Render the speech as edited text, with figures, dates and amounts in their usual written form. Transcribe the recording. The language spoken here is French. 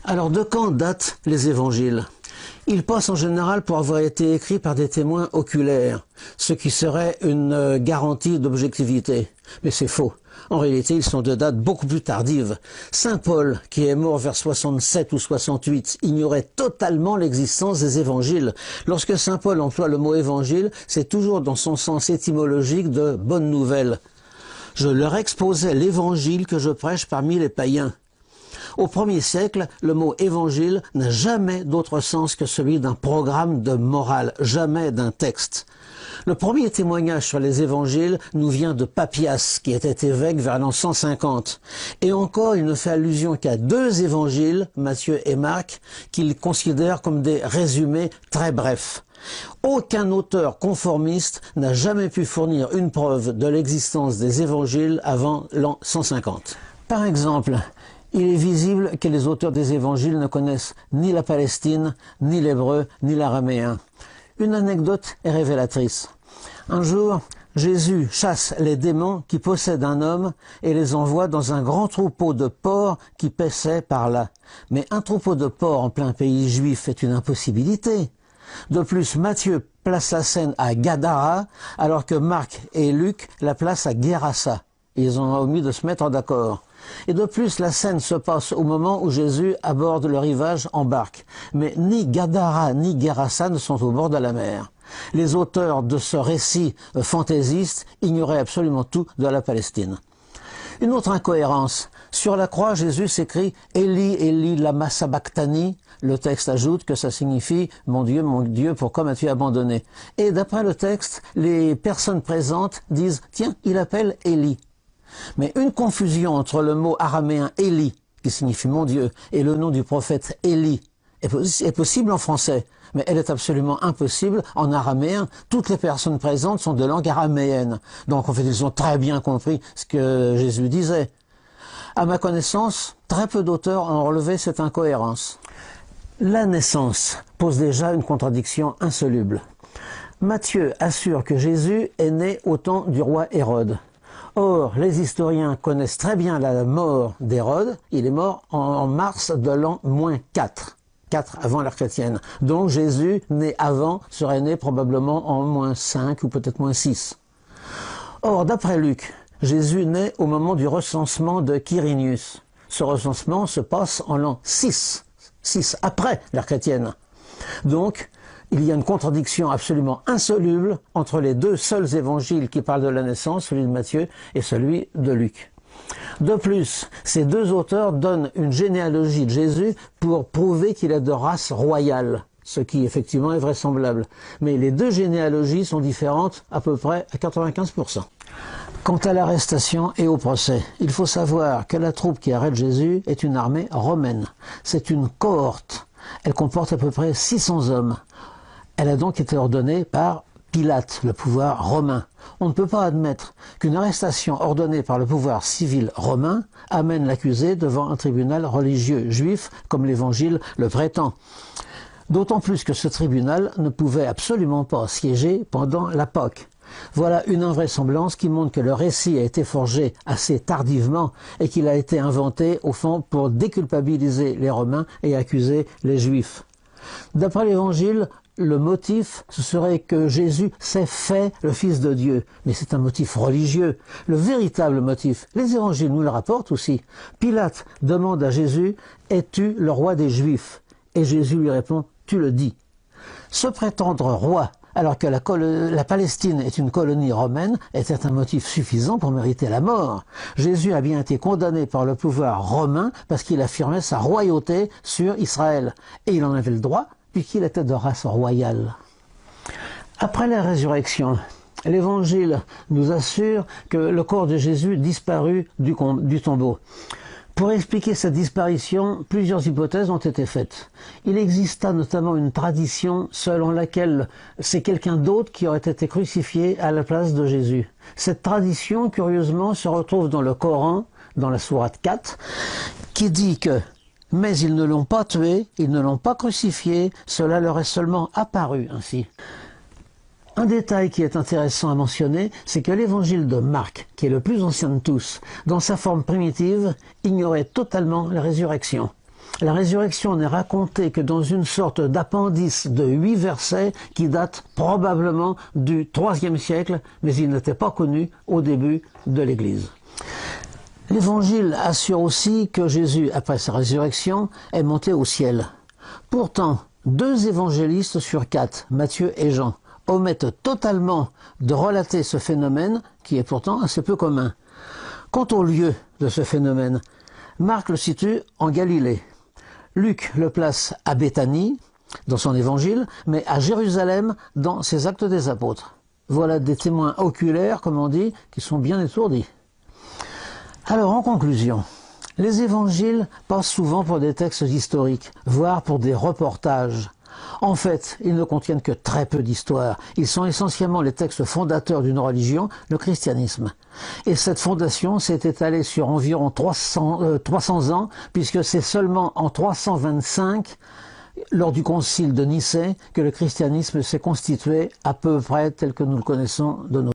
Alors de quand datent les évangiles? Ils passent en général pour avoir été écrits par des témoins oculaires, ce qui serait une garantie d'objectivité. Mais c'est faux. En réalité, ils sont de date beaucoup plus tardive. Saint Paul, qui est mort vers 67 ou 68, ignorait totalement l'existence des évangiles. Lorsque Saint Paul emploie le mot évangile, c'est toujours dans son sens étymologique de bonne nouvelle. Je leur exposais l'évangile que je prêche parmi les païens. Au 1er siècle, le mot évangile n'a jamais d'autre sens que celui d'un programme de morale, jamais d'un texte. Le premier témoignage sur les évangiles nous vient de Papias, qui était évêque vers l'an 150. Et encore, il ne fait allusion qu'à 2 évangiles, Matthieu et Marc, qu'il considère comme des résumés très brefs. Aucun auteur conformiste n'a jamais pu fournir une preuve de l'existence des évangiles avant l'an 150. Par exemple, il est visible que les auteurs des évangiles ne connaissent ni la Palestine, ni l'hébreu, ni l'araméen. Une anecdote est révélatrice. Un jour, Jésus chasse les démons qui possèdent un homme et les envoie dans un grand troupeau de porcs qui paissaient par là. Mais un troupeau de porcs en plein pays juif est une impossibilité. De plus, Matthieu place la scène à Gadara, alors que Marc et Luc la placent à Guérassa. Ils ont omis de se mettre d'accord. Et de plus, la scène se passe au moment où Jésus aborde le rivage en barque. Mais ni Gadara ni Guérassa ne sont au bord de la mer. Les auteurs de ce récit fantaisiste ignoraient absolument tout de la Palestine. Une autre incohérence. Sur la croix, Jésus s'écrit « Eli, Eli, lama sabachthani ». Le texte ajoute que ça signifie « Mon Dieu, pourquoi m'as-tu abandonné ?» Et d'après le texte, les personnes présentes disent « Tiens, il appelle Eli ». Mais une confusion entre le mot araméen « Eli », qui signifie « Mon Dieu », et le nom du prophète Élie est possible en français, mais elle est absolument impossible en araméen. Toutes les personnes présentes sont de langue araméenne. Donc en fait, ils ont très bien compris ce que Jésus disait. À ma connaissance, très peu d'auteurs ont relevé cette incohérence. La naissance pose déjà une contradiction insoluble. Matthieu assure que Jésus est né au temps du roi Hérode. Or, les historiens connaissent très bien la mort d'Hérode. Il est mort en mars de l'an -4. 4 avant l'ère chrétienne. Donc Jésus, né avant, serait né probablement en -5 ou peut-être -6. Or, d'après Luc, Jésus naît au moment du recensement de Quirinius. Ce recensement se passe en l'an 6 après l'ère chrétienne. Donc, il y a une contradiction absolument insoluble entre les 2 seuls évangiles qui parlent de la naissance, celui de Matthieu et celui de Luc. De plus, ces 2 auteurs donnent une généalogie de Jésus pour prouver qu'il est de race royale, ce qui effectivement est vraisemblable. Mais les 2 généalogies sont différentes à peu près à 95%. Quant à l'arrestation et au procès, il faut savoir que la troupe qui arrête Jésus est une armée romaine. C'est une cohorte. Elle comporte à peu près 600 hommes. Elle a donc été ordonnée par Pilate, le pouvoir romain. On ne peut pas admettre qu'une arrestation ordonnée par le pouvoir civil romain amène l'accusé devant un tribunal religieux juif, comme l'Évangile le prétend. D'autant plus que ce tribunal ne pouvait absolument pas siéger pendant la Pâque. Voilà une invraisemblance qui montre que le récit a été forgé assez tardivement et qu'il a été inventé, au fond, pour déculpabiliser les Romains et accuser les Juifs. D'après l'Évangile, le motif, ce serait que Jésus s'est fait le Fils de Dieu. Mais c'est un motif religieux. Le véritable motif, les évangiles nous le rapportent aussi. Pilate demande à Jésus, « Es-tu le roi des Juifs ?» Et Jésus lui répond, « Tu le dis. » Se prétendre roi, alors que la Palestine est une colonie romaine, était un motif suffisant pour mériter la mort. Jésus a bien été condamné par le pouvoir romain parce qu'il affirmait sa royauté sur Israël. Et il en avait le droit, puisqu'il était de race royale. Après la résurrection, l'Évangile nous assure que le corps de Jésus disparut du tombeau. Pour expliquer cette disparition, plusieurs hypothèses ont été faites. Il exista notamment une tradition selon laquelle c'est quelqu'un d'autre qui aurait été crucifié à la place de Jésus. Cette tradition, curieusement, se retrouve dans le Coran, dans la sourate 4, qui dit que « Mais ils ne l'ont pas tué, ils ne l'ont pas crucifié, cela leur est seulement apparu ainsi. » Un détail qui est intéressant à mentionner, c'est que l'évangile de Marc, qui est le plus ancien de tous, dans sa forme primitive, ignorait totalement la résurrection. La résurrection n'est racontée que dans une sorte d'appendice de 8 versets qui date probablement du IIIe siècle, mais il n'était pas connu au début de l'Église. L'Évangile assure aussi que Jésus, après sa résurrection, est monté au ciel. Pourtant, 2 évangélistes sur 4, Matthieu et Jean, omettent totalement de relater ce phénomène qui est pourtant assez peu commun. Quant au lieu de ce phénomène, Marc le situe en Galilée. Luc le place à Béthanie, dans son évangile, mais à Jérusalem, dans ses Actes des Apôtres. Voilà des témoins oculaires, comme on dit, qui sont bien étourdis. Alors, en conclusion, les évangiles passent souvent pour des textes historiques, voire pour des reportages. En fait, ils ne contiennent que très peu d'histoire. Ils sont essentiellement les textes fondateurs d'une religion, le christianisme. Et cette fondation s'est étalée sur environ 300 ans, puisque c'est seulement en 325, lors du concile de Nicée, que le christianisme s'est constitué à peu près tel que nous le connaissons de nos jours.